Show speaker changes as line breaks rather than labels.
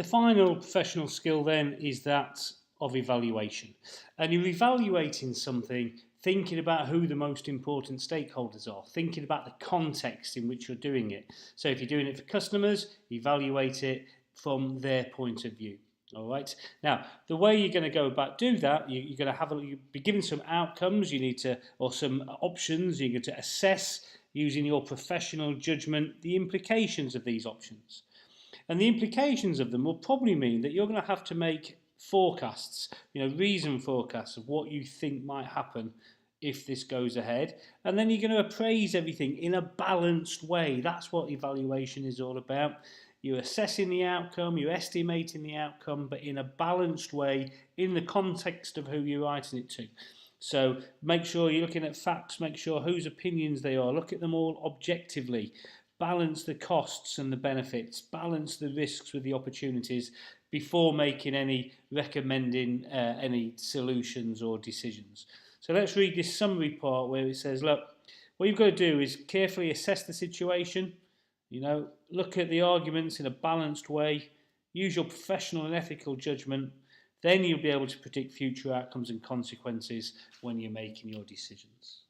The final professional skill then is that of evaluation. And you're evaluating something thinking about who the most important stakeholders are, thinking about the context in which you're doing it. So if you're doing it for customers, evaluate it from their point of view. All right. Now, the way you're going to go about do that, you're going to you'll be given some outcomes. You need to, or some options. You're going to assess using your professional judgment the implications of these options, and the implications of them will probably mean that you're going to have to make forecasts, reason forecasts of what you think might happen if this goes ahead, and then you're going to appraise everything in a balanced way. That's what evaluation is all about. You're assessing the outcome, you're estimating the outcome, but in a balanced way in the context of who you're writing it to. So make sure you're looking at facts, make sure whose opinions they are, look at them all objectively, balance the costs and the benefits, balance the risks with the opportunities before making any recommending any solutions or decisions. So let's read this summary part where it says, look, what you've got to do is carefully assess the situation, look at the arguments in a balanced way, use your professional and ethical judgment, then you'll be able to predict future outcomes and consequences when you're making your decisions.